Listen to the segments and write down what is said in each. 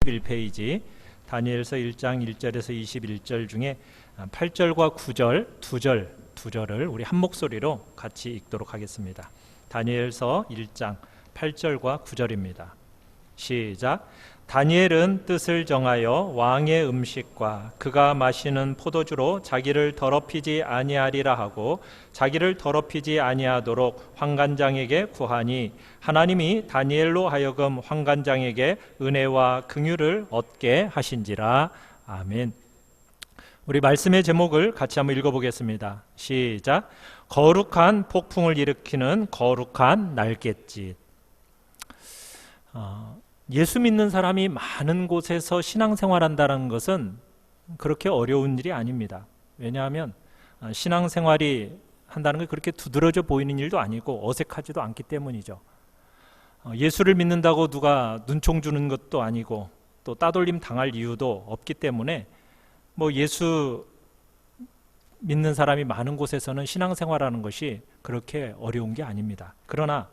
21페이지 다니엘서 1장 1절에서 21절 중에 8절과 9절 두 절을 우리 한 목소리로 같이 읽도록 하겠습니다. 다니엘서 1장 8절과 9절입니다. 시작. 다니엘은 뜻을 정하여 왕의 음식과 그가 마시는 포도주로 자기를 더럽히지 아니하리라 하고 자기를 더럽히지 아니하도록 환관장에게 구하니 하나님이 다니엘로 하여금 환관장에게 은혜와 긍휼을 얻게 하신지라. 아멘. 우리 말씀의 제목을 같이 한번 읽어보겠습니다. 시작. 거룩한 폭풍을 일으키는 거룩한 날갯짓. 예수 믿는 사람이 많은 곳에서 신앙생활한다는 것은 그렇게 어려운 일이 아닙니다. 왜냐하면 신앙생활이 한다는 게 그렇게 두드러져 보이는 일도 아니고 어색하지도 않기 때문이죠. 예수를 믿는다고 누가 눈총 주는 것도 아니고 또 따돌림 당할 이유도 없기 때문에 예수 믿는 사람이 많은 곳에서는 신앙생활하는 것이 그렇게 어려운 게 아닙니다. 그러나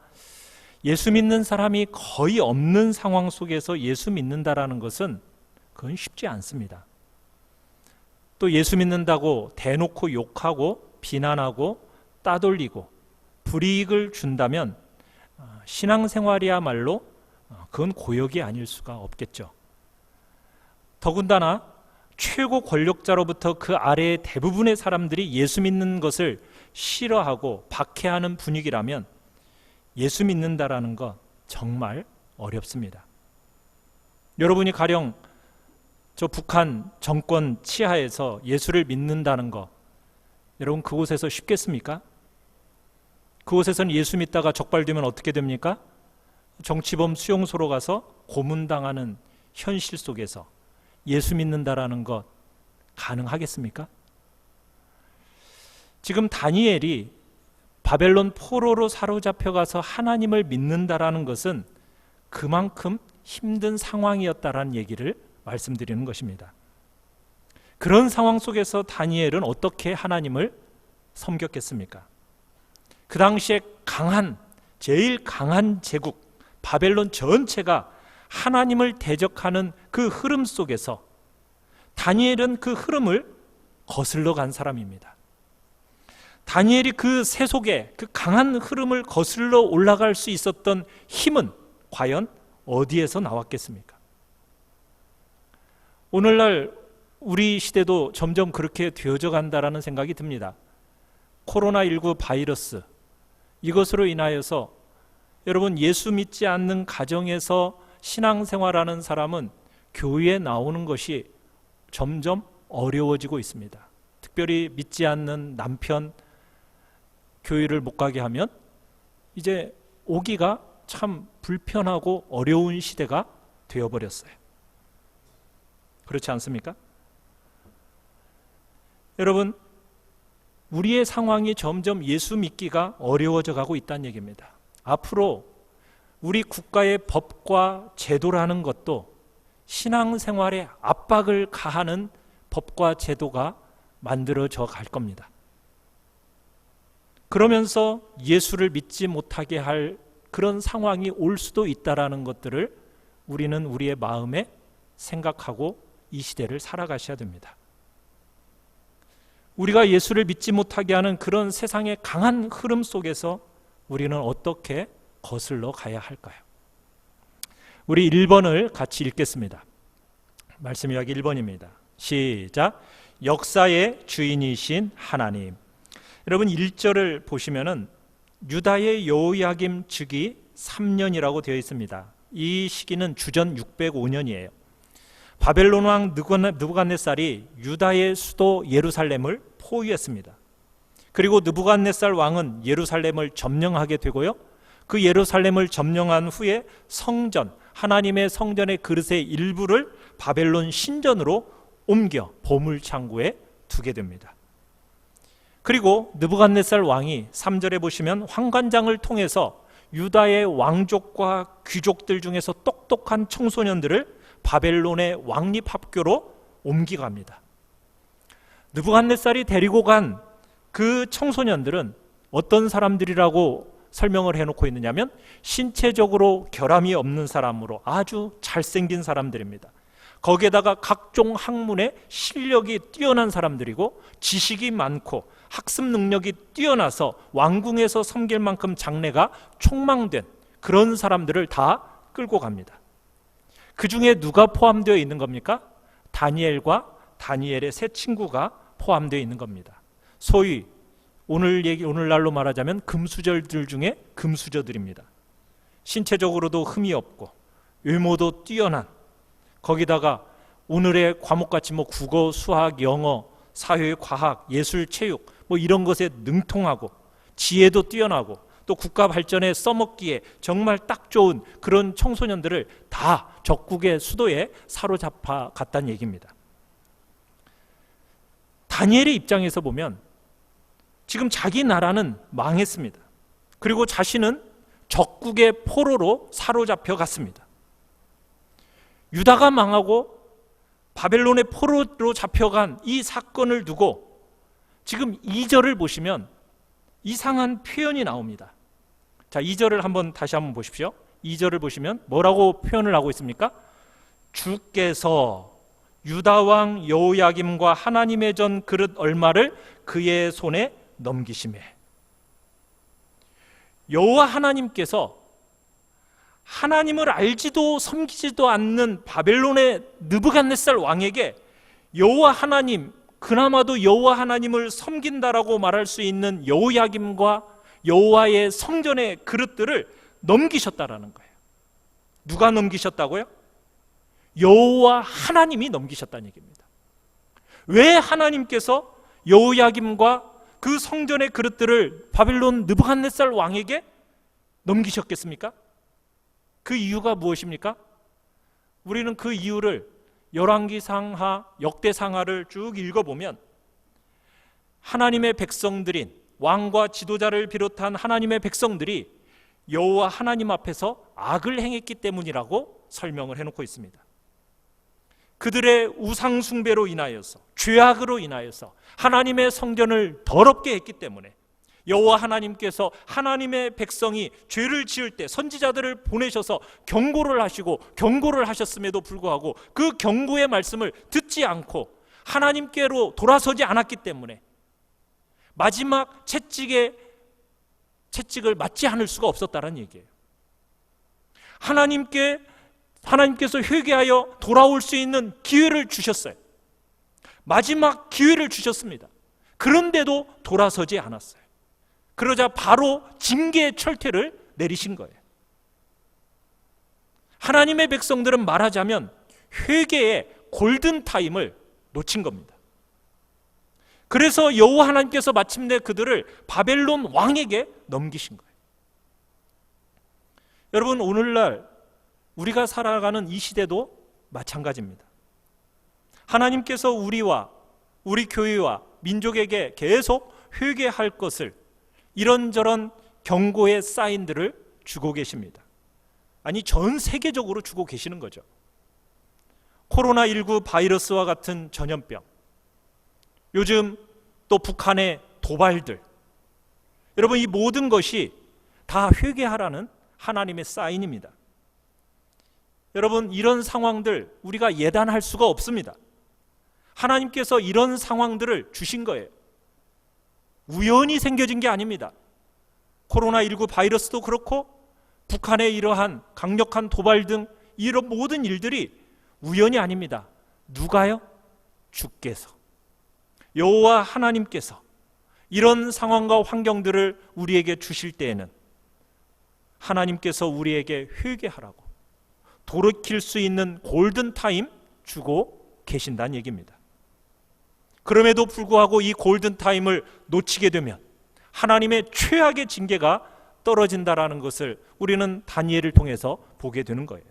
예수 믿는 사람이 거의 없는 상황 속에서 예수 믿는다라는 것은 그건 쉽지 않습니다. 또 예수 믿는다고 대놓고 욕하고 비난하고 따돌리고 불이익을 준다면 신앙생활이야말로 그건 고역이 아닐 수가 없겠죠. 더군다나 최고 권력자로부터 그 아래의 대부분의 사람들이 예수 믿는 것을 싫어하고 박해하는 분위기라면 예수 믿는다라는 것 정말 어렵습니다. 여러분이 가령 저 북한 정권 치하에서 예수를 믿는다는 것, 여러분 그곳에서 쉽겠습니까? 그곳에서는 예수 믿다가 적발되면 어떻게 됩니까? 정치범 수용소로 가서 고문당하는 현실 속에서 예수 믿는다라는 것 가능하겠습니까? 지금 다니엘이 바벨론 포로로 사로잡혀가서 하나님을 믿는다라는 것은 그만큼 힘든 상황이었다라는 얘기를 말씀드리는 것입니다. 그런 상황 속에서 다니엘은 어떻게 하나님을 섬겼겠습니까? 그 당시에 제일 강한 제국 바벨론 전체가 하나님을 대적하는 그 흐름 속에서 다니엘은 그 흐름을 거슬러 간 사람입니다. 다니엘이 그 세속의 그 강한 흐름을 거슬러 올라갈 수 있었던 힘은 과연 어디에서 나왔겠습니까? 오늘날 우리 시대도 점점 그렇게 되어져 간다라는 생각이 듭니다. 코로나19 바이러스, 이것으로 인하여서 여러분 예수 믿지 않는 가정에서 신앙생활하는 사람은 교회에 나오는 것이 점점 어려워지고 있습니다. 특별히 믿지 않는 남편 교회를 못 가게 하면 이제 오기가 참 불편하고 어려운 시대가 되어버렸어요. 그렇지 않습니까? 여러분, 우리의 상황이 점점 예수 믿기가 어려워져 가고 있다는 얘기입니다. 앞으로 우리 국가의 법과 제도라는 것도 신앙생활에 압박을 가하는 법과 제도가 만들어져 갈 겁니다. 그러면서 예수를 믿지 못하게 할 그런 상황이 올 수도 있다라는 것들을 우리는 우리의 마음에 생각하고 이 시대를 살아가셔야 됩니다. 우리가 예수를 믿지 못하게 하는 그런 세상의 강한 흐름 속에서 우리는 어떻게 거슬러 가야 할까요? 우리 1번을 같이 읽겠습니다. 말씀 이야기 1번입니다. 시작. 역사의 주인이신 하나님. 여러분 1절을 보시면은 유다의 여호야김 즉위 3년이라고 되어 있습니다. 이 시기는 주전 605년이에요. 바벨론 왕 느부갓네살이 유다의 수도 예루살렘을 포위했습니다. 그리고 느부갓네살 왕은 예루살렘을 점령하게 되고요. 그 예루살렘을 점령한 후에 성전, 하나님의 성전의 그릇의 일부를 바벨론 신전으로 옮겨 보물창고에 두게 됩니다. 그리고 느부갓네살 왕이 3절에 보시면 환관장을 통해서 유다의 왕족과 귀족들 중에서 똑똑한 청소년들을 바벨론의 왕립학교로 옮겨갑니다. 느부갓네살이 데리고 간 그 청소년들은 어떤 사람들이라고 설명을 해놓고 있느냐면 신체적으로 결함이 없는 사람으로 아주 잘생긴 사람들입니다. 거기에다가 각종 학문에 실력이 뛰어난 사람들이고 지식이 많고 학습 능력이 뛰어나서 왕궁에서 섬길 만큼 장래가 촉망된 그런 사람들을 다 끌고 갑니다. 그 중에 누가 포함되어 있는 겁니까? 다니엘과 다니엘의 세 친구가 포함되어 있는 겁니다. 소위 오늘날로 말하자면 금수저들 중에 금수저들입니다. 신체적으로도 흠이 없고 외모도 뛰어난, 거기다가 오늘의 과목같이 국어, 수학, 영어, 사회, 과학, 예술, 체육 이런 것에 능통하고 지혜도 뛰어나고 또 국가 발전에 써먹기에 정말 딱 좋은 그런 청소년들을 다 적국의 수도에 사로잡아 갔다는 얘기입니다. 다니엘의 입장에서 보면 지금 자기 나라는 망했습니다. 그리고 자신은 적국의 포로로 사로잡혀 갔습니다. 유다가 망하고 바벨론의 포로로 잡혀간 이 사건을 두고 지금 2절을 보시면 이상한 표현이 나옵니다. 자, 2절을 다시 한번 보십시오. 2절을 보시면 뭐라고 표현을 하고 있습니까? 주께서 유다 왕 여호야김과 하나님의 전 그릇 얼마를 그의 손에 넘기시매. 여호와 하나님께서 하나님을 알지도 섬기지도 않는 바벨론의 느부갓네살 왕에게 여호와 하나님, 그나마도 여호와 하나님을 섬긴다라고 말할 수 있는 여호야김과 여호와의 성전의 그릇들을 넘기셨다라는 거예요. 누가 넘기셨다고요? 여호와 하나님이 넘기셨다는 얘기입니다. 왜 하나님께서 여호야김과 그 성전의 그릇들을 바벨론 느부갓네살 왕에게 넘기셨겠습니까? 그 이유가 무엇입니까? 우리는 그 이유를 열왕기상하, 역대상하를 쭉 읽어보면 하나님의 백성들인 왕과 지도자를 비롯한 하나님의 백성들이 여호와 하나님 앞에서 악을 행했기 때문이라고 설명을 해놓고 있습니다. 그들의 우상 숭배로 인하여서, 죄악으로 인하여서 하나님의 성전을 더럽게 했기 때문에 여호와 하나님께서 하나님의 백성이 죄를 지을 때 선지자들을 보내셔서 경고를 하시고 경고를 하셨음에도 불구하고 그 경고의 말씀을 듣지 않고 하나님께로 돌아서지 않았기 때문에 마지막 채찍을 맞지 않을 수가 없었다는 얘기예요. 하나님께서 회개하여 돌아올 수 있는 기회를 주셨어요. 마지막 기회를 주셨습니다. 그런데도 돌아서지 않았어요. 그러자 바로 징계의 철퇴를 내리신 거예요. 하나님의 백성들은 말하자면 회개의 골든타임을 놓친 겁니다. 그래서 여호와 하나님께서 마침내 그들을 바벨론 왕에게 넘기신 거예요. 여러분, 오늘날 우리가 살아가는 이 시대도 마찬가지입니다. 하나님께서 우리와 우리 교회와 민족에게 계속 회개할 것을 이런저런 경고의 사인들을 주고 계십니다. 아니, 전 세계적으로 주고 계시는 거죠. 코로나19 바이러스와 같은 전염병, 요즘 또 북한의 도발들, 여러분, 이 모든 것이 다 회개하라는 하나님의 사인입니다. 여러분, 이런 상황들 우리가 예단할 수가 없습니다. 하나님께서 이런 상황들을 주신 거예요. 우연히 생겨진 게 아닙니다. 코로나19 바이러스도 그렇고 북한의 이러한 강력한 도발 등 이런 모든 일들이 우연이 아닙니다. 누가요? 주께서, 여호와 하나님께서 이런 상황과 환경들을 우리에게 주실 때에는 하나님께서 우리에게 회개하라고 돌이킬 수 있는 골든타임 주고 계신다는 얘기입니다. 그럼에도 불구하고 이 골든타임을 놓치게 되면 하나님의 최악의 징계가 떨어진다라는 것을 우리는 다니엘을 통해서 보게 되는 거예요.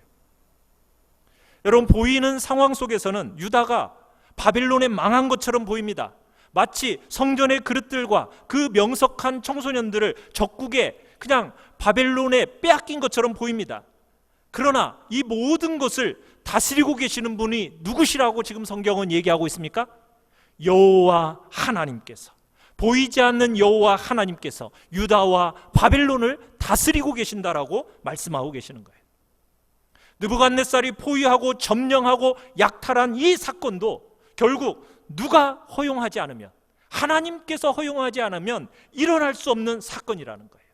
여러분, 보이는 상황 속에서는 유다가 바벨론에 망한 것처럼 보입니다. 마치 성전의 그릇들과 그 명석한 청소년들을 적국에 그냥 바벨론에 빼앗긴 것처럼 보입니다. 그러나 이 모든 것을 다스리고 계시는 분이 누구시라고 지금 성경은 얘기하고 있습니까? 여호와 하나님께서, 보이지 않는 여호와 하나님께서 유다와 바벨론을 다스리고 계신다라고 말씀하고 계시는 거예요. 느부갓네살이 포위하고 점령하고 약탈한 이 사건도 결국 누가 허용하지 않으면, 하나님께서 허용하지 않으면 일어날 수 없는 사건이라는 거예요.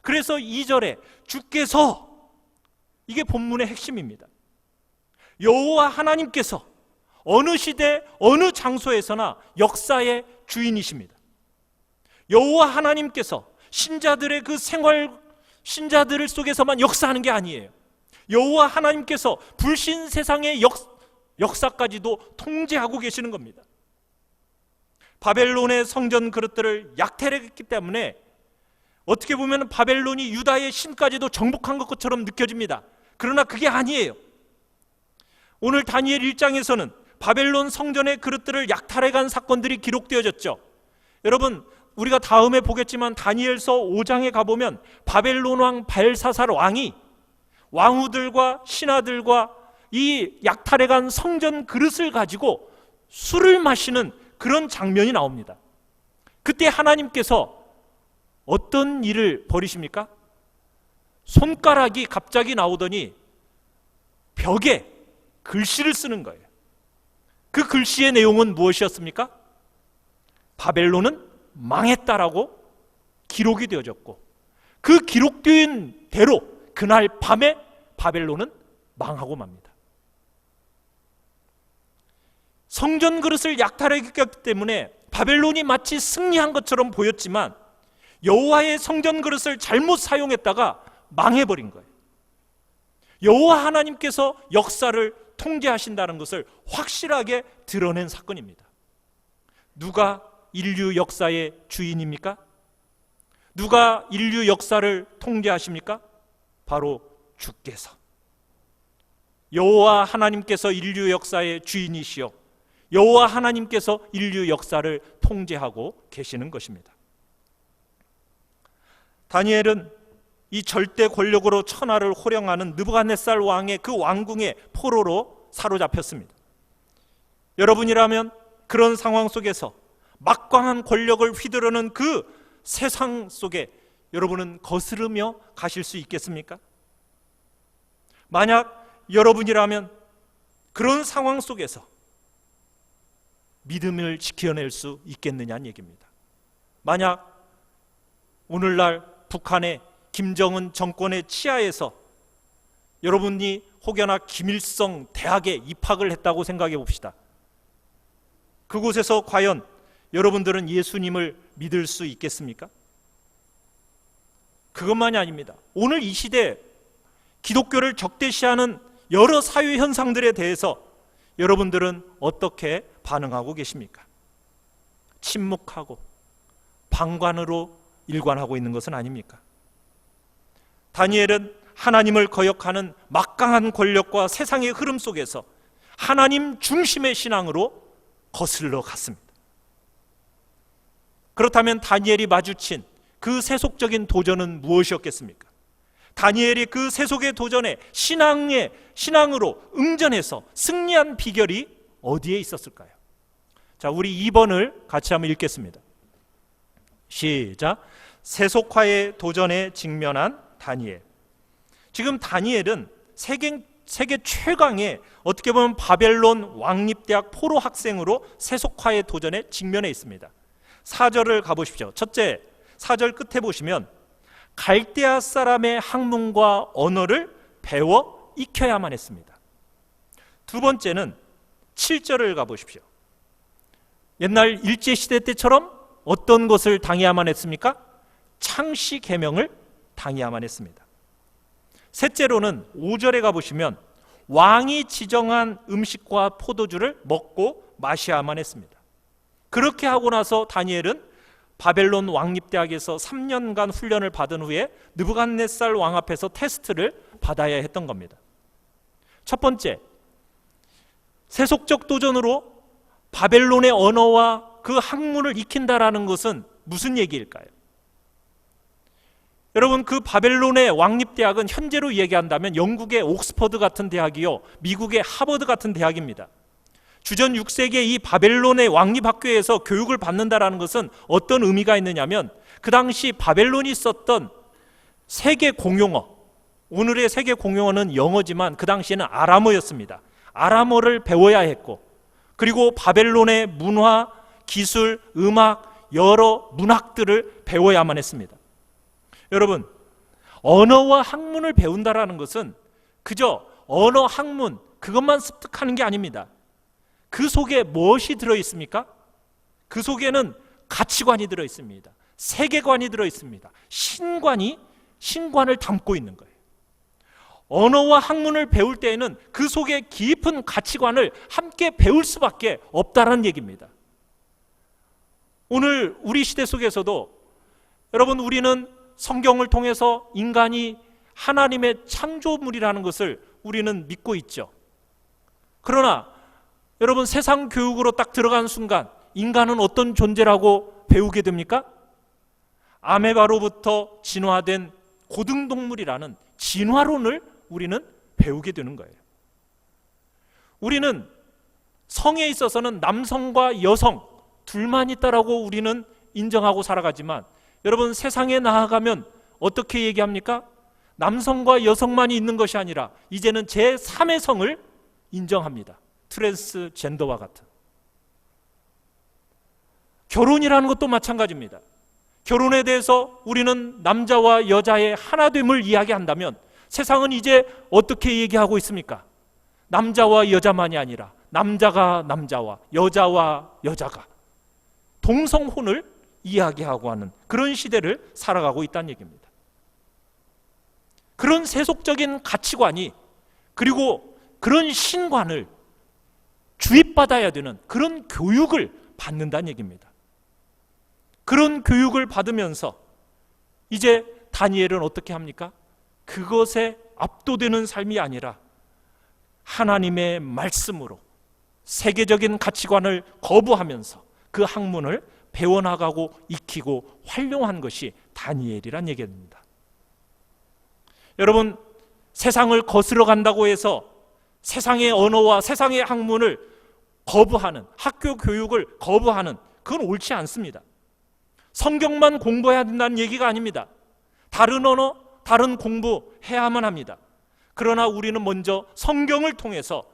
그래서 2절에 주께서, 이게 본문의 핵심입니다. 여호와 하나님께서 어느 시대 어느 장소에서나 역사의 주인이십니다. 여호와 하나님께서 신자들의 그 생활, 신자들 속에서만 역사하는 게 아니에요. 여호와 하나님께서 불신 세상의 역사까지도 통제하고 계시는 겁니다. 바벨론의 성전 그릇들을 약탈했기 때문에 어떻게 보면 바벨론이 유다의 신까지도 정복한 것처럼 느껴집니다. 그러나 그게 아니에요. 오늘 다니엘 1장에서는 바벨론 성전의 그릇들을 약탈해간 사건들이 기록되어졌죠. 여러분, 우리가 다음에 보겠지만 다니엘서 5장에 가보면 바벨론 왕 벨사살 왕이 왕후들과 신하들과 이 약탈해간 성전 그릇을 가지고 술을 마시는 그런 장면이 나옵니다. 그때 하나님께서 어떤 일을 벌이십니까? 손가락이 갑자기 나오더니 벽에 글씨를 쓰는 거예요. 그 글씨의 내용은 무엇이었습니까? 바벨론은 망했다라고 기록이 되어졌고, 그 기록된 대로 그날 밤에 바벨론은 망하고 맙니다. 성전 그릇을 약탈했기 때문에 바벨론이 마치 승리한 것처럼 보였지만 여호와의 성전 그릇을 잘못 사용했다가 망해버린 거예요. 여호와 하나님께서 역사를 통제하신다는 것을 확실하게 드러낸 사건입니다. 누가 인류 역사의 주인입니까? 누가 인류 역사를 통제하십니까? 바로 주께서. 여호와 하나님께서 인류 역사의 주인이시요, 여호와 하나님께서 인류 역사를 통제하고 계시는 것입니다. 다니엘은 이 절대 권력으로 천하를 호령하는 느부갓네살 왕의 그 왕궁의 포로로 사로잡혔습니다. 여러분이라면 그런 상황 속에서 막강한 권력을 휘두르는 그 세상 속에 여러분은 거스르며 가실 수 있겠습니까? 만약 여러분이라면 그런 상황 속에서 믿음을 지켜낼 수 있겠느냐는 얘기입니다. 만약 오늘날 북한의 김정은 정권의 치하에서 여러분이 혹여나 김일성 대학에 입학을 했다고 생각해 봅시다. 그곳에서 과연 여러분들은 예수님을 믿을 수 있겠습니까? 그것만이 아닙니다. 오늘 이 시대 기독교를 적대시하는 여러 사회 현상들에 대해서 여러분들은 어떻게 반응하고 계십니까? 침묵하고 방관으로 일관하고 있는 것은 아닙니까? 다니엘은 하나님을 거역하는 막강한 권력과 세상의 흐름 속에서 하나님 중심의 신앙으로 거슬러 갔습니다. 그렇다면 다니엘이 마주친 그 세속적인 도전은 무엇이었겠습니까? 다니엘이 그 세속의 도전에 신앙으로 응전해서 승리한 비결이 어디에 있었을까요? 자, 우리 2번을 같이 한번 읽겠습니다. 시작. 세속화의 도전에 직면한 다니엘. 지금 다니엘은 세계 최강의 어떻게 보면 바벨론 왕립대학 포로 학생으로 세속화의 도전에 직면해 있습니다. 4절을 가보십시오. 첫째, 4절 끝에 보시면 갈대아 사람의 학문과 언어를 배워 익혀야만 했습니다. 두 번째는 7절을 가보십시오. 옛날 일제시대 때처럼 어떤 것을 당해야만 했습니까? 창씨 계명을 당해야만 했습니다. 셋째로는 5절에 가보시면 왕이 지정한 음식과 포도주를 먹고 마셔야만 했습니다. 그렇게 하고 나서 다니엘은 바벨론 왕립대학에서 3년간 훈련을 받은 후에 느부갓네살 왕 앞에서 테스트를 받아야 했던 겁니다. 첫 번째, 세속적 도전으로 바벨론의 언어와 그 학문을 익힌다라는 것은 무슨 얘기일까요? 여러분, 그 바벨론의 왕립대학은 현재로 얘기한다면 영국의 옥스퍼드 같은 대학이요, 미국의 하버드 같은 대학입니다. 주전 6세기에 이 바벨론의 왕립학교에서 교육을 받는다라는 것은 어떤 의미가 있느냐면 그 당시 바벨론이 썼던 세계 공용어, 오늘의 세계 공용어는 영어지만 그 당시에는 아람어였습니다. 아람어를 배워야 했고, 그리고 바벨론의 문화, 기술, 음악, 여러 문학들을 배워야만 했습니다. 여러분, 언어와 학문을 배운다라는 것은 그저 언어, 학문 그것만 습득하는 게 아닙니다. 그 속에 무엇이 들어있습니까? 그 속에는 가치관이 들어있습니다. 세계관이 들어있습니다. 신관을 담고 있는 거예요. 언어와 학문을 배울 때에는 그 속에 깊은 가치관을 함께 배울 수밖에 없다는 얘기입니다. 오늘 우리 시대 속에서도 여러분, 우리는 성경을 통해서 인간이 하나님의 창조물이라는 것을 우리는 믿고 있죠. 그러나 여러분, 세상 교육으로 딱 들어간 순간 인간은 어떤 존재라고 배우게 됩니까? 아메바로부터 진화된 고등동물이라는 진화론을 우리는 배우게 되는 거예요. 우리는 성에 있어서는 남성과 여성 둘만 있다라고 우리는 인정하고 살아가지만, 여러분, 세상에 나아가면 어떻게 얘기합니까? 남성과 여성만이 있는 것이 아니라 이제는 제3의 성을 인정합니다. 트랜스젠더와 같은. 결혼이라는 것도 마찬가지입니다. 결혼에 대해서 우리는 남자와 여자의 하나됨을 이야기한다면 세상은 이제 어떻게 얘기하고 있습니까? 남자와 여자만이 아니라 남자가 남자와 여자가 동성혼을 이야기하고 하는 그런 시대를 살아가고 있다는 얘기입니다. 그런 세속적인 가치관이, 그리고 그런 신관을 주입받아야 되는 그런 교육을 받는다는 얘기입니다. 그런 교육을 받으면서 이제 다니엘은 어떻게 합니까? 그것에 압도되는 삶이 아니라 하나님의 말씀으로 세계적인 가치관을 거부하면서 그 학문을 배워나가고 익히고 활용한 것이 다니엘이란 얘기입니다. 여러분, 세상을 거스러 간다고 해서 세상의 언어와 세상의 학문을 거부하는, 학교 교육을 거부하는, 그건 옳지 않습니다. 성경만 공부해야 된다는 얘기가 아닙니다. 다른 언어, 다른 공부해야만 합니다. 그러나 우리는 먼저 성경을 통해서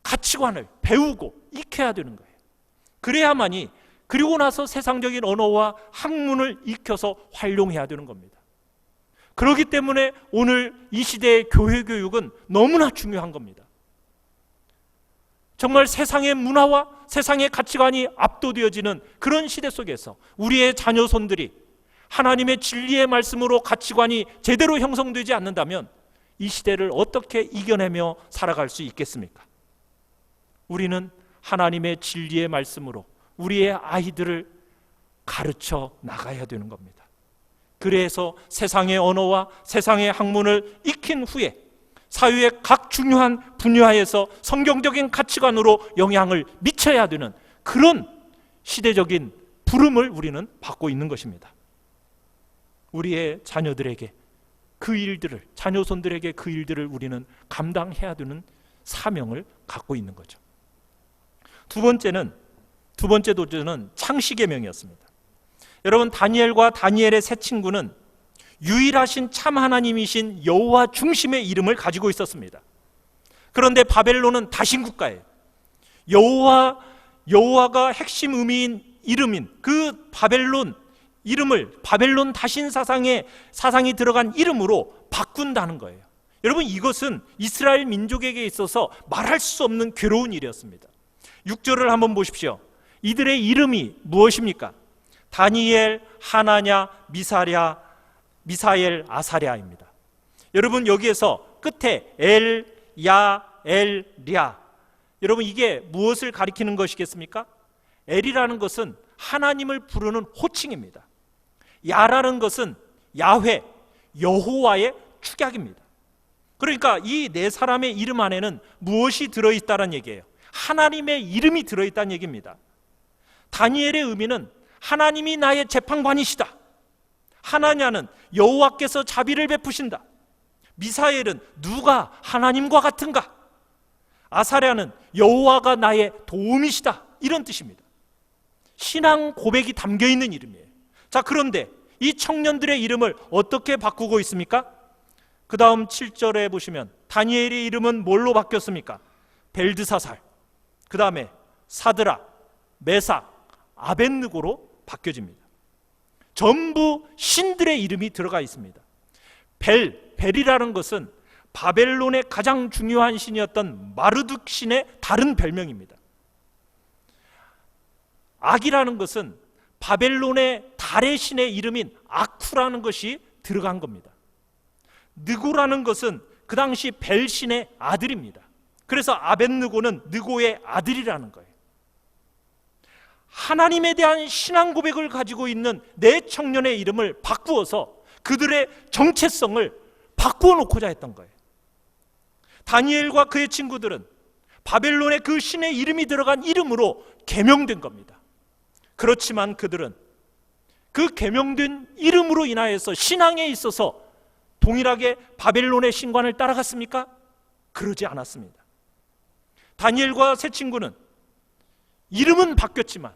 가치관을 배우고 익혀야 되는 거예요. 그래야만이, 그리고 나서 세상적인 언어와 학문을 익혀서 활용해야 되는 겁니다. 그렇기 때문에 오늘 이 시대의 교회 교육은 너무나 중요한 겁니다. 정말 세상의 문화와 세상의 가치관이 압도되어지는 그런 시대 속에서 우리의 자녀손들이 하나님의 진리의 말씀으로 가치관이 제대로 형성되지 않는다면 이 시대를 어떻게 이겨내며 살아갈 수 있겠습니까? 우리는 하나님의 진리의 말씀으로 우리의 아이들을 가르쳐 나가야 되는 겁니다. 그래서 세상의 언어와 세상의 학문을 익힌 후에 사회의 각 중요한 분야에서 성경적인 가치관으로 영향을 미쳐야 되는 그런 시대적인 부름을 우리는 받고 있는 것입니다. 우리의 자녀들에게 그 일들을, 자녀손들에게 그 일들을 우리는 감당해야 되는 사명을 갖고 있는 거죠. 두 번째 도전은 창시의 명이었습니다. 여러분, 다니엘과 다니엘의 세 친구는 유일하신 참 하나님이신 여호와 중심의 이름을 가지고 있었습니다. 그런데 바벨론은 다신국가예요. 여호와가 핵심 의미인 이름인 그 바벨론 이름을 바벨론 다신 사상이 들어간 이름으로 바꾼다는 거예요. 여러분, 이것은 이스라엘 민족에게 있어서 말할 수 없는 괴로운 일이었습니다. 6절을 한번 보십시오. 이들의 이름이 무엇입니까? 다니엘, 하나냐, 미사엘, 아사랴입니다. 여러분, 여기에서 끝에 엘, 야, 엘, 랴, 여러분, 이게 무엇을 가리키는 것이겠습니까? 엘이라는 것은 하나님을 부르는 호칭입니다. 야라는 것은 야훼, 여호와의 축약입니다. 그러니까 이 네 사람의 이름 안에는 무엇이 들어있다는 얘기예요? 하나님의 이름이 들어있다는 얘기입니다. 다니엘의 의미는 하나님이 나의 재판관이시다. 하나냐는 여호와께서 자비를 베푸신다. 미사엘은 누가 하나님과 같은가? 아사랴는 여호와가 나의 도움이시다. 이런 뜻입니다. 신앙 고백이 담겨있는 이름이에요. 자, 그런데 이 청년들의 이름을 어떻게 바꾸고 있습니까? 그 다음 7절에 보시면 다니엘의 이름은 뭘로 바뀌었습니까? 벨드사살, 그 다음에 사드락, 메삭, 아벳느고로 바뀌어집니다. 전부 신들의 이름이 들어가 있습니다. 벨이라는 것은 바벨론의 가장 중요한 신이었던 마르둑 신의 다른 별명입니다. 악이라는 것은 바벨론의 달의 신의 이름인 아쿠라는 것이 들어간 겁니다. 느고라는 것은 그 당시 벨 신의 아들입니다. 그래서 아벳느고는 느고의 아들이라는 거예요. 하나님에 대한 신앙 고백을 가지고 있는 네 청년의 이름을 바꾸어서 그들의 정체성을 바꾸어 놓고자 했던 거예요. 다니엘과 그의 친구들은 바벨론의 그 신의 이름이 들어간 이름으로 계명된 겁니다. 그렇지만 그들은 그 계명된 이름으로 인하여서 신앙에 있어서 동일하게 바벨론의 신관을 따라갔습니까? 그러지 않았습니다. 다니엘과 세 친구는 이름은 바뀌었지만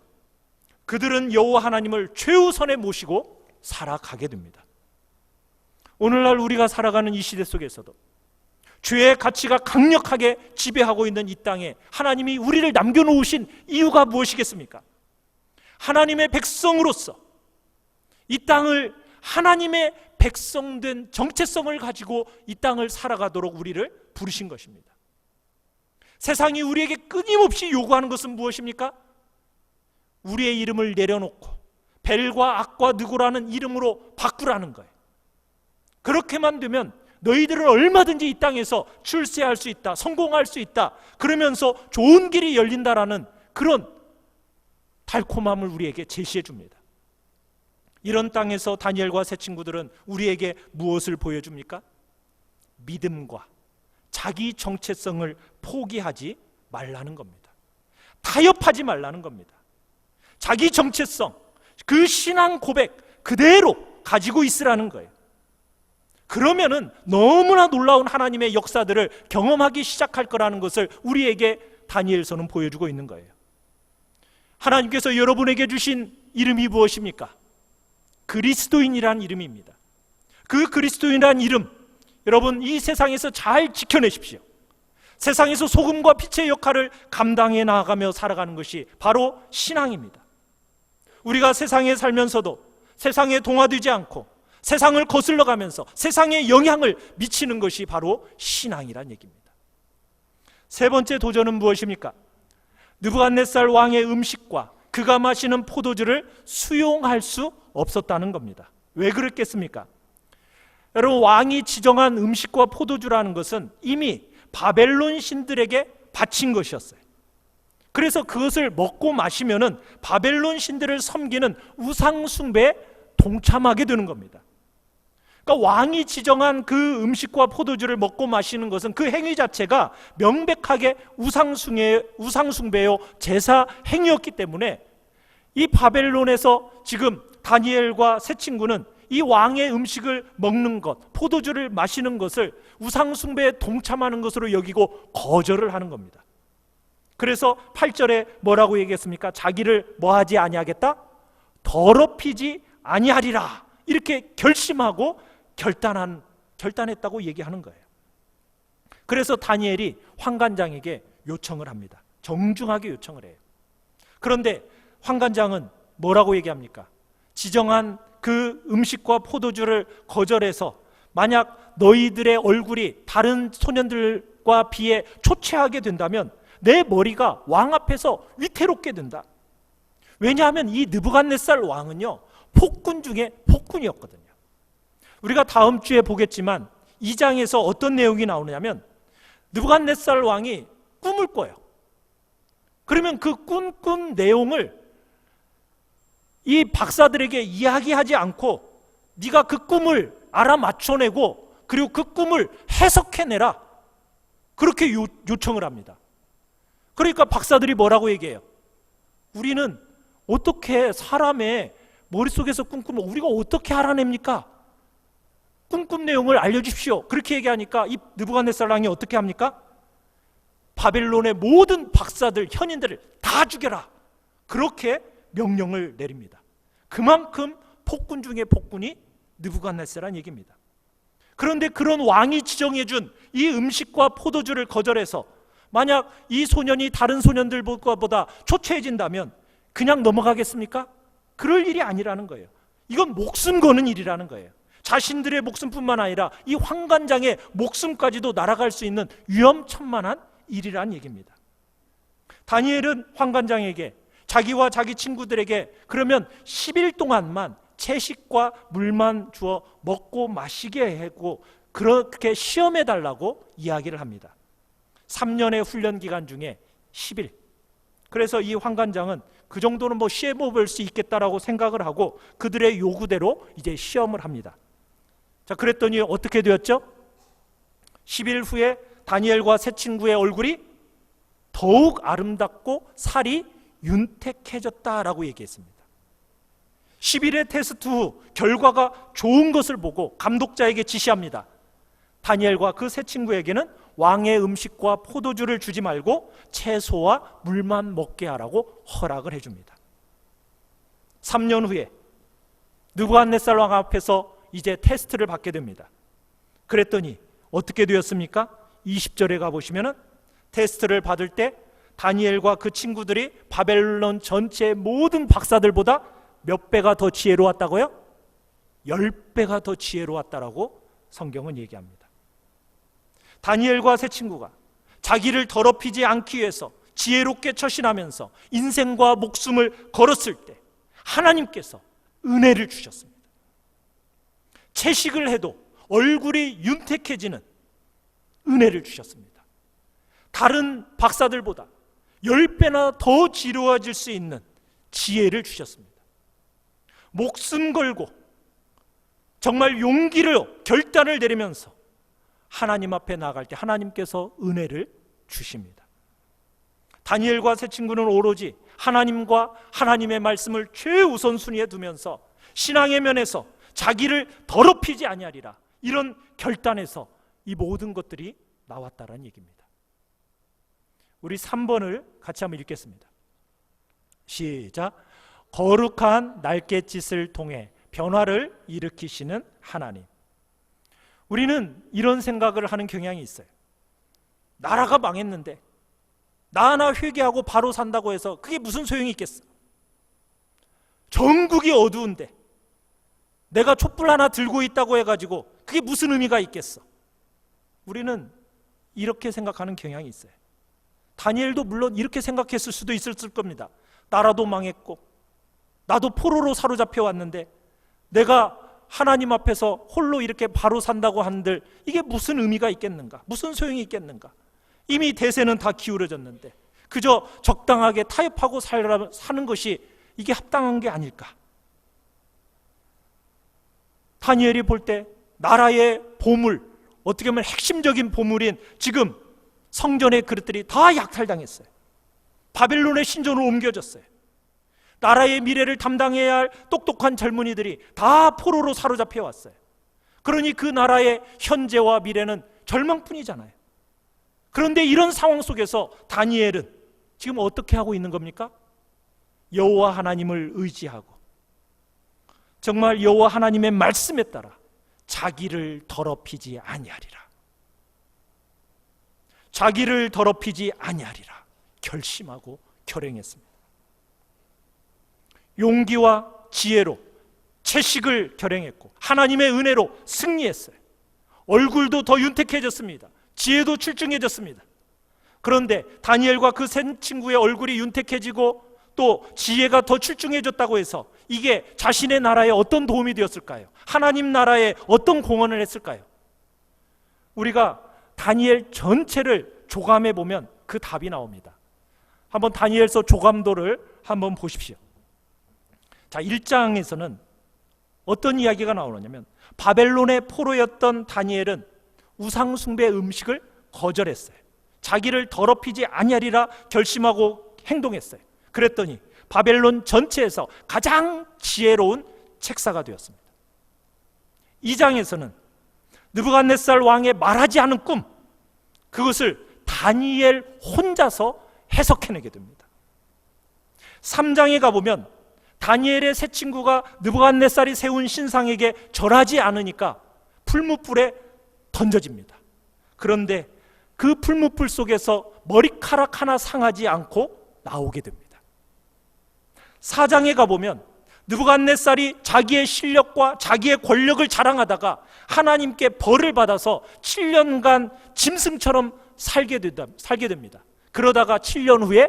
그들은 여호와 하나님을 최우선에 모시고 살아가게 됩니다. 오늘날 우리가 살아가는 이 시대 속에서도 죄의 가치가 강력하게 지배하고 있는 이 땅에 하나님이 우리를 남겨놓으신 이유가 무엇이겠습니까? 하나님의 백성으로서 이 땅을 하나님의 백성된 정체성을 가지고 이 땅을 살아가도록 우리를 부르신 것입니다. 세상이 우리에게 끊임없이 요구하는 것은 무엇입니까? 우리의 이름을 내려놓고 벨과 악과 느고라는 이름으로 바꾸라는 거예요. 그렇게만 되면 너희들은 얼마든지 이 땅에서 출세할 수 있다, 성공할 수 있다, 그러면서 좋은 길이 열린다라는 그런 달콤함을 우리에게 제시해 줍니다. 이런 땅에서 다니엘과 세 친구들은 우리에게 무엇을 보여줍니까? 믿음과 자기 정체성을 포기하지 말라는 겁니다. 타협하지 말라는 겁니다. 자기 정체성, 그 신앙 고백 그대로 가지고 있으라는 거예요. 그러면은 너무나 놀라운 하나님의 역사들을 경험하기 시작할 거라는 것을 우리에게 다니엘서는 보여주고 있는 거예요. 하나님께서 여러분에게 주신 이름이 무엇입니까? 그리스도인이라는 이름입니다. 그 그리스도인이라는 이름, 여러분 이 세상에서 잘 지켜내십시오. 세상에서 소금과 빛의 역할을 감당해 나가며 살아가는 것이 바로 신앙입니다. 우리가 세상에 살면서도 세상에 동화되지 않고 세상을 거슬러 가면서 세상에 영향을 미치는 것이 바로 신앙이란 얘기입니다. 세 번째 도전은 무엇입니까? 느부갓네살 왕의 음식과 그가 마시는 포도주를 수용할 수 없었다는 겁니다. 왜 그랬겠습니까? 여러분, 왕이 지정한 음식과 포도주라는 것은 이미 바벨론 신들에게 바친 것이었어요. 그래서 그것을 먹고 마시면은 바벨론 신들을 섬기는 우상 숭배에 동참하게 되는 겁니다. 그러니까 왕이 지정한 그 음식과 포도주를 먹고 마시는 것은 그 행위 자체가 명백하게 우상 숭배요 제사 행위였기 때문에 이 바벨론에서 지금 다니엘과 세 친구는 이 왕의 음식을 먹는 것, 포도주를 마시는 것을 우상 숭배에 동참하는 것으로 여기고 거절을 하는 겁니다. 그래서 8절에 뭐라고 얘기했습니까? 자기를 뭐하지 아니하겠다? 더럽히지 아니하리라, 이렇게 결심하고 결단했다고 얘기하는 거예요. 그래서 다니엘이 환관장에게 요청을 합니다. 정중하게 요청을 해요. 그런데 환관장은 뭐라고 얘기합니까? 지정한 그 음식과 포도주를 거절해서 만약 너희들의 얼굴이 다른 소년들과 비해 초췌하게 된다면 내 머리가 왕 앞에서 위태롭게 된다. 왜냐하면 이 느부갓네살 왕은요, 폭군 중에 폭군이었거든요. 우리가 다음 주에 보겠지만 2장에서 어떤 내용이 나오냐면 느부갓네살 왕이 꿈을 꿔요. 그러면 그 꿈 내용을 이 박사들에게 이야기하지 않고 네가 그 꿈을 알아맞혀내고 그리고 그 꿈을 해석해내라, 그렇게 요청을 합니다. 그러니까 박사들이 뭐라고 얘기해요? 우리는 어떻게 사람의 머릿속에서 꿈꾸면 우리가 어떻게 알아냅니까? 꿈 내용을 알려주십시오. 그렇게 얘기하니까 이 느부갓네살 왕이 어떻게 합니까? 바벨론의 모든 박사들, 현인들을 다 죽여라, 그렇게 명령을 내립니다. 그만큼 폭군 중에 폭군이 느부갓네살이라는 얘기입니다. 그런데 그런 왕이 지정해 준 이 음식과 포도주를 거절해서 만약 이 소년이 다른 소년들보다 초췌해진다면 그냥 넘어가겠습니까? 그럴 일이 아니라는 거예요. 이건 목숨 거는 일이라는 거예요. 자신들의 목숨뿐만 아니라 이 환관장의 목숨까지도 날아갈 수 있는 위험천만한 일이란 얘기입니다. 다니엘은 환관장에게 자기와 자기 친구들에게 그러면 10일 동안만 채식과 물만 주어 먹고 마시게 하고 그렇게 시험해 달라고 이야기를 합니다. 3년의 훈련 기간 중에 10일. 그래서 이 환관장은 그 정도는 시험해 볼 수 있겠다라고 생각을 하고 그들의 요구대로 이제 시험을 합니다. 자, 그랬더니 어떻게 되었죠? 10일 후에 다니엘과 세 친구의 얼굴이 더욱 아름답고 살이 윤택해졌다라고 얘기했습니다. 10일의 테스트 후 결과가 좋은 것을 보고 감독자에게 지시합니다. 다니엘과 그 세 친구에게는 왕의 음식과 포도주를 주지 말고 채소와 물만 먹게 하라고 허락을 해줍니다. 3년 후에 느부갓네살 왕 앞에서 이제 테스트를 받게 됩니다. 그랬더니 어떻게 되었습니까? 20절에 가보시면 테스트를 받을 때 다니엘과 그 친구들이 바벨론 전체의 모든 박사들보다 몇 배가 더 지혜로웠다고요? 10배가 더 지혜로웠다라고 성경은 얘기합니다. 다니엘과 세 친구가 자기를 더럽히지 않기 위해서 지혜롭게 처신하면서 인생과 목숨을 걸었을 때 하나님께서 은혜를 주셨습니다. 채식을 해도 얼굴이 윤택해지는 은혜를 주셨습니다. 다른 박사들보다 10배나 더 지혜로워질 수 있는 지혜를 주셨습니다. 목숨 걸고 정말 용기를 결단을 내리면서 하나님 앞에 나아갈 때 하나님께서 은혜를 주십니다. 다니엘과 세 친구는 오로지 하나님과 하나님의 말씀을 최우선순위에 두면서 신앙의 면에서 자기를 더럽히지 아니하리라 이런 결단에서 이 모든 것들이 나왔다는 얘기입니다. 우리 3번을 같이 한번 읽겠습니다. 시작. 거룩한 날갯짓을 통해 변화를 일으키시는 하나님. 우리는 이런 생각을 하는 경향이 있어요. 나라가 망했는데 나 하나 회개하고 바로 산다고 해서 그게 무슨 소용이 있겠어? 전국이 어두운데 내가 촛불 하나 들고 있다고 해가지고 그게 무슨 의미가 있겠어? 우리는 이렇게 생각하는 경향이 있어요. 다니엘도 물론 이렇게 생각했을 수도 있었을 겁니다. 나라도 망했고 나도 포로로 사로잡혀 왔는데 내가 하나님 앞에서 홀로 이렇게 바로 산다고 한들 이게 무슨 의미가 있겠는가? 무슨 소용이 있겠는가? 이미 대세는 다 기울어졌는데 그저 적당하게 타협하고 사는 것이 이게 합당한 게 아닐까? 다니엘이 볼 때 나라의 보물, 어떻게 보면 핵심적인 보물인 지금 성전의 그릇들이 다 약탈당했어요. 바벨론의 신전으로 옮겨졌어요. 나라의 미래를 담당해야 할 똑똑한 젊은이들이 다 포로로 사로잡혀 왔어요. 그러니 그 나라의 현재와 미래는 절망뿐이잖아요. 그런데 이런 상황 속에서 다니엘은 지금 어떻게 하고 있는 겁니까? 여호와 하나님을 의지하고 정말 여호와 하나님의 말씀에 따라 자기를 더럽히지 아니하리라. 자기를 더럽히지 아니하리라 결심하고 결행했습니다. 용기와 지혜로 채식을 결행했고 하나님의 은혜로 승리했어요. 얼굴도 더 윤택해졌습니다. 지혜도 출중해졌습니다. 그런데 다니엘과 그 세 친구의 얼굴이 윤택해지고 또 지혜가 더 출중해졌다고 해서 이게 자신의 나라에 어떤 도움이 되었을까요? 하나님 나라에 어떤 공헌을 했을까요? 우리가 다니엘 전체를 조감해 보면 그 답이 나옵니다. 한번 다니엘서 조감도를 한번 보십시오. 자, 1장에서는 어떤 이야기가 나오느냐면 바벨론의 포로였던 다니엘은 우상숭배 음식을 거절했어요. 자기를 더럽히지 아니하리라 결심하고 행동했어요. 그랬더니 바벨론 전체에서 가장 지혜로운 책사가 되었습니다. 2장에서는 느부갓네살 왕의 말하지 않은 꿈, 그것을 다니엘 혼자서 해석해내게 됩니다. 3장에 가보면 다니엘의 세 친구가 느부갓네살이 세운 신상에게 절하지 않으니까 풀무불에 던져집니다. 그런데 그 풀무불 속에서 머리카락 하나 상하지 않고 나오게 됩니다. 4장에 가보면 느부갓네살이 자기의 실력과 자기의 권력을 자랑하다가 하나님께 벌을 받아서 7년간 짐승처럼 살게 됩니다. 그러다가 7년 후에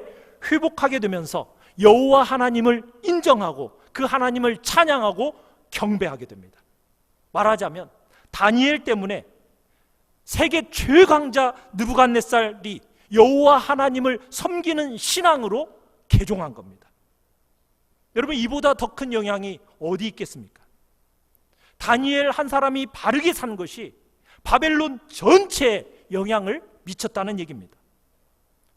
회복하게 되면서 여호와 하나님을 인정하고 그 하나님을 찬양하고 경배하게 됩니다. 말하자면 다니엘 때문에 세계 최강자 느부갓네살이 여호와 하나님을 섬기는 신앙으로 개종한 겁니다. 여러분, 이보다 더 큰 영향이 어디 있겠습니까? 다니엘 한 사람이 바르게 산 것이 바벨론 전체에 영향을 미쳤다는 얘기입니다.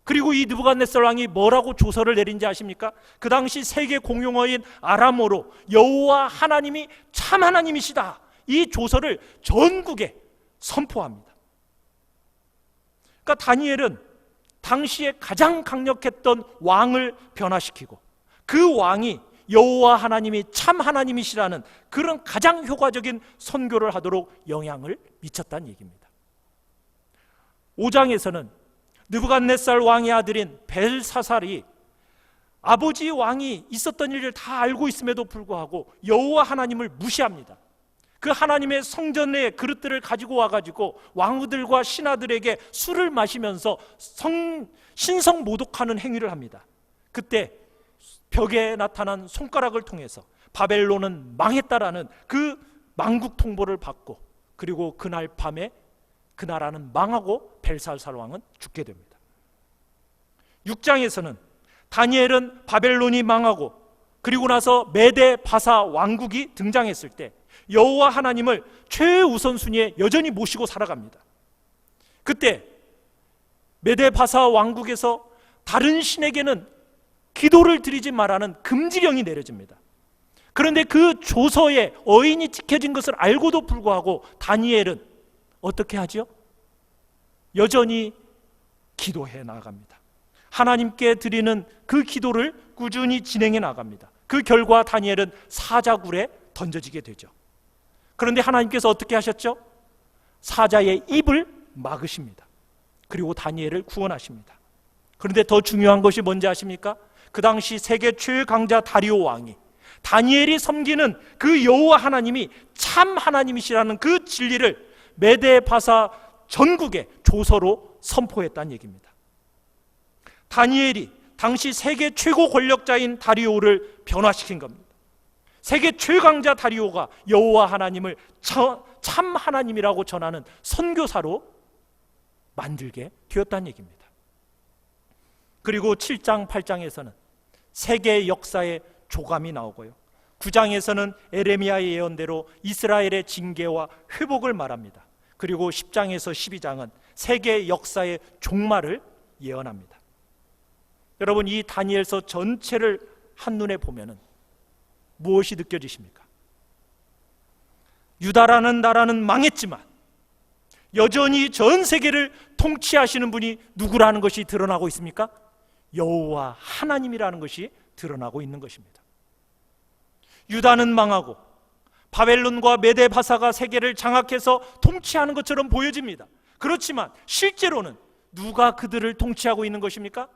그리고 이 느부갓네살 왕이 뭐라고 조서를 내린지 아십니까? 그 당시 세계 공용어인 아람어로 여호와 하나님이 참 하나님이시다, 이 조서를 전국에 선포합니다. 그러니까 다니엘은 당시에 가장 강력했던 왕을 변화시키고 그 왕이 여호와 하나님이 참 하나님이시라는 그런 가장 효과적인 선교를 하도록 영향을 미쳤다는 얘기입니다. 5장에서는 느부갓네살 왕의 아들인 벨사살이 아버지 왕이 있었던 일을 다 알고 있음에도 불구하고 여호와 하나님을 무시합니다. 그 하나님의 성전의 그릇들을 가지고 와가지고 왕후들과 신하들에게 술을 마시면서 신성 모독하는 행위를 합니다. 그때 벽에 나타난 손가락을 통해서 바벨론은 망했다라는 그 망국 통보를 받고, 그리고 그날 밤에 그 나라는 망하고 벨사살 왕은 죽게 됩니다. 6장에서는 다니엘은 바벨론이 망하고 그리고 나서 메데 바사 왕국이 등장했을 때 여호와 하나님을 최우선순위에 여전히 모시고 살아갑니다. 그때 메데 바사 왕국에서 다른 신에게는 기도를 드리지 말라는 금지령이 내려집니다. 그런데 그 조서에 어인이 찍혀진 것을 알고도 불구하고 다니엘은 어떻게 하죠? 여전히 기도해 나갑니다. 하나님께 드리는 그 기도를 꾸준히 진행해 나갑니다. 그 결과 다니엘은 사자굴에 던져지게 되죠. 그런데 하나님께서 어떻게 하셨죠? 사자의 입을 막으십니다. 그리고 다니엘을 구원하십니다. 그런데 더 중요한 것이 뭔지 아십니까? 그 당시 세계 최강자 다리오 왕이 다니엘이 섬기는 그 여호와 하나님이 참 하나님이시라는 그 진리를 메데 바사 전국에 조서로 선포했다는 얘기입니다. 다니엘이 당시 세계 최고 권력자인 다리오를 변화시킨 겁니다. 세계 최강자 다리오가 여호와 하나님을 참 하나님이라고 전하는 선교사로 만들게 되었다는 얘기입니다. 그리고 7장, 8장에서는 세계 역사의 조감이 나오고요, 9장에서는 에레미야의 예언대로 이스라엘의 징계와 회복을 말합니다. 그리고 10장에서 12장은 세계 역사의 종말을 예언합니다. 여러분, 이 다니엘서 전체를 한눈에 보면은 무엇이 느껴지십니까? 유다라는 나라는 망했지만 여전히 전 세계를 통치하시는 분이 누구라는 것이 드러나고 있습니까? 여호와 하나님이라는 것이 드러나고 있는 것입니다. 유다는 망하고 바벨론과 메데 바사가 세계를 장악해서 통치하는 것처럼 보여집니다. 그렇지만 실제로는 누가 그들을 통치하고 있는 것입니까?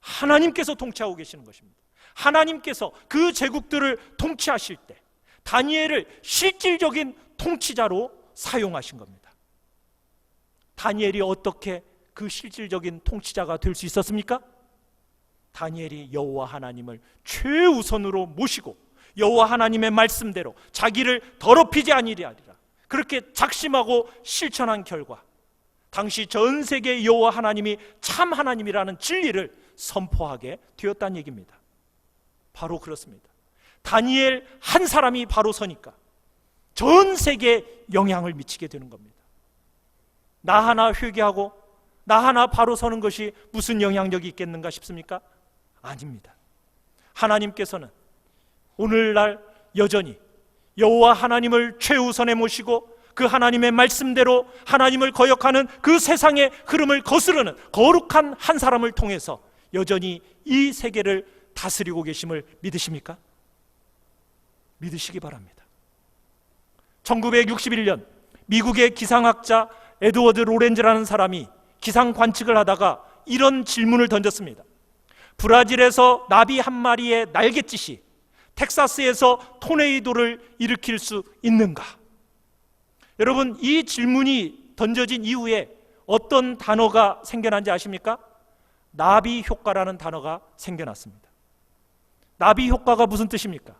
하나님께서 통치하고 계시는 것입니다. 하나님께서 그 제국들을 통치하실 때 다니엘을 실질적인 통치자로 사용하신 겁니다. 다니엘이 어떻게 그 실질적인 통치자가 될 수 있었습니까? 다니엘이 여호와 하나님을 최우선으로 모시고 여호와 하나님의 말씀대로 자기를 더럽히지 아니하리라 그렇게 작심하고 실천한 결과 당시 전 세계 여호와 하나님이 참 하나님이라는 진리를 선포하게 되었다는 얘기입니다. 바로 그렇습니다. 다니엘 한 사람이 바로 서니까 전 세계에 영향을 미치게 되는 겁니다. 나 하나 회개하고 나 하나 바로 서는 것이 무슨 영향력이 있겠는가 싶습니까? 아닙니다. 하나님께서는 오늘날 여전히 여호와 하나님을 최우선에 모시고 그 하나님의 말씀대로 하나님을 거역하는 그 세상의 흐름을 거스르는 거룩한 한 사람을 통해서 여전히 이 세계를 다스리고 계심을 믿으십니까? 믿으시기 바랍니다. 1961년 미국의 기상학자 에드워드 로렌즈라는 사람이 기상 관측을 하다가 이런 질문을 던졌습니다. 브라질에서 나비 한 마리의 날갯짓이 텍사스에서 토네이도를 일으킬 수 있는가? 여러분, 이 질문이 던져진 이후에 어떤 단어가 생겨난지 아십니까? 나비 효과라는 단어가 생겨났습니다. 나비 효과가 무슨 뜻입니까?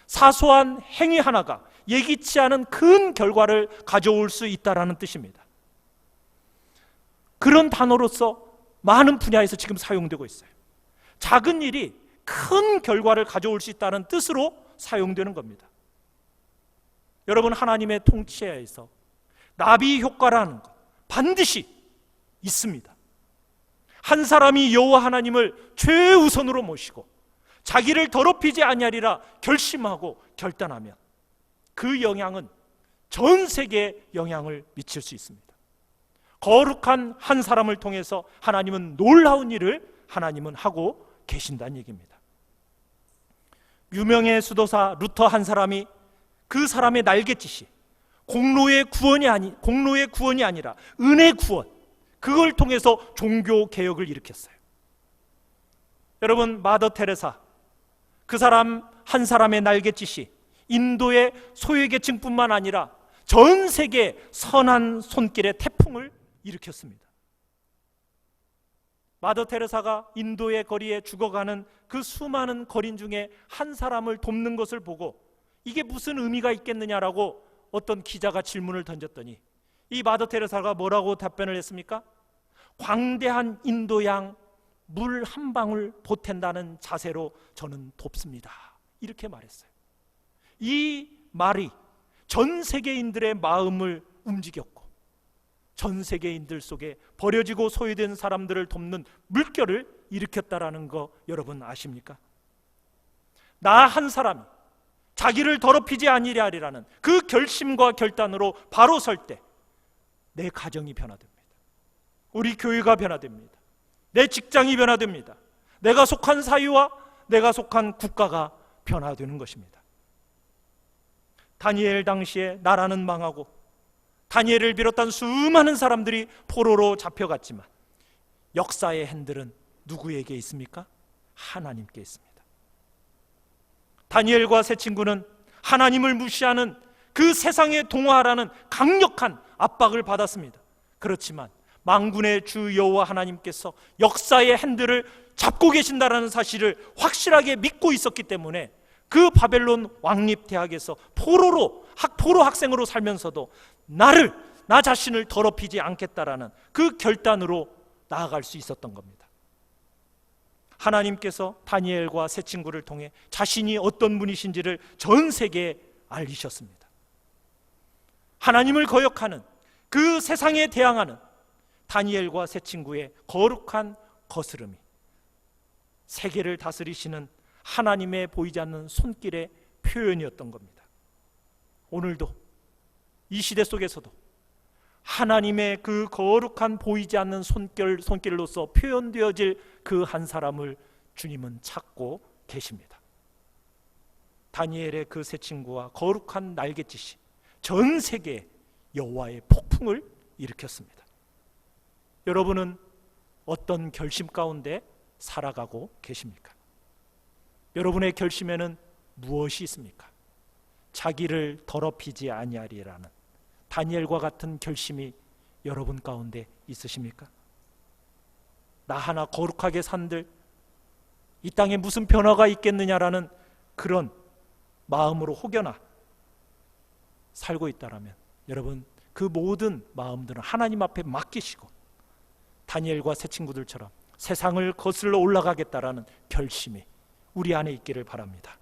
사소한 행위 하나가 예기치 않은 큰 결과를 가져올 수 있다는 뜻입니다. 그런 단어로서 많은 분야에서 지금 사용되고 있어요. 작은 일이 큰 결과를 가져올 수 있다는 뜻으로 사용되는 겁니다. 여러분, 하나님의 통치하에서 나비 효과라는 것 반드시 있습니다. 한 사람이 여호와 하나님을 최우선으로 모시고 자기를 더럽히지 아니하리라 결심하고 결단하면 그 영향은 전 세계에 영향을 미칠 수 있습니다. 거룩한 한 사람을 통해서 하나님은 놀라운 일을 하나님은 하고 계신다는 얘기입니다. 유명의 수도사 루터 한 사람이 그 사람의 날갯짓이 공로의 구원이 아니라 은혜 구원, 그걸 통해서 종교 개혁을 일으켰어요. 여러분, 마더 테레사, 그 사람 한 사람의 날갯짓이 인도의 소외계층뿐만 아니라 전 세계 선한 손길의 태풍을 일으켰습니다. 마더 테레사가 인도의 거리에 죽어가는 그 수많은 거린 중에 한 사람을 돕는 것을 보고 이게 무슨 의미가 있겠느냐라고 어떤 기자가 질문을 던졌더니 이 마더 테레사가 뭐라고 답변을 했습니까? 광대한 인도양 물 한 방울 보탠다는 자세로 저는 돕습니다. 이렇게 말했어요. 이 말이 전 세계인들의 마음을 움직였고 전 세계인들 속에 버려지고 소외된 사람들을 돕는 물결을 일으켰다라는 거 여러분 아십니까? 나 한 사람이 자기를 더럽히지 아니려 하리라는 그 결심과 결단으로 바로 설 때 내 가정이 변화됩니다. 우리 교회가 변화됩니다. 내 직장이 변화됩니다. 내가 속한 사회와 내가 속한 국가가 변화되는 것입니다. 다니엘 당시에 나라는 망하고 다니엘을 비롯한 수많은 사람들이 포로로 잡혀갔지만 역사의 핸들은 누구에게 있습니까? 하나님께 있습니다. 다니엘과 세 친구는 하나님을 무시하는 그 세상에 동화하라는 강력한 압박을 받았습니다. 그렇지만 만군의 주 여호와 하나님께서 역사의 핸들을 잡고 계신다라는 사실을 확실하게 믿고 있었기 때문에 그 바벨론 왕립대학에서 포로 학생으로 살면서도 나 자신을 더럽히지 않겠다라는 그 결단으로 나아갈 수 있었던 겁니다. 하나님께서 다니엘과 세 친구를 통해 자신이 어떤 분이신지를 전 세계에 알리셨습니다. 하나님을 거역하는 그 세상에 대항하는 다니엘과 세 친구의 거룩한 거스름이 세계를 다스리시는 하나님의 보이지 않는 손길의 표현이었던 겁니다. 오늘도 이 시대 속에서도 하나님의 그 거룩한 보이지 않는 손길로서 표현되어질 그 한 사람을 주님은 찾고 계십니다. 다니엘의 그 세 친구와 거룩한 날갯짓이 전 세계에 여호와의 폭풍을 일으켰습니다. 여러분은 어떤 결심 가운데 살아가고 계십니까? 여러분의 결심에는 무엇이 있습니까? 자기를 더럽히지 아니하리라는 다니엘과 같은 결심이 여러분 가운데 있으십니까? 나 하나 거룩하게 산들 이 땅에 무슨 변화가 있겠느냐라는 그런 마음으로 혹여나 살고 있다라면 여러분 그 모든 마음들은 하나님 앞에 맡기시고 다니엘과 새 친구들처럼 세상을 거슬러 올라가겠다라는 결심이 우리 안에 있기를 바랍니다.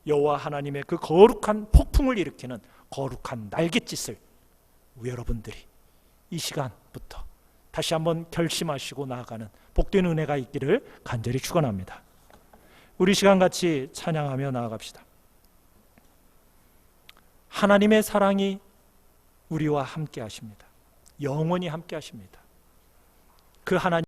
여호와 하나님의 그 거룩한 폭풍을 일으키는 거룩한 날갯짓을 여러분들이 이 시간부터 다시 한번 결심하시고 나아가는 복된 은혜가 있기를 간절히 축원합니다. 우리 시간 같이 찬양하며 나아갑시다. 하나님의 사랑이 우리와 함께 하십니다. 영원히 함께 하십니다. 그 하나님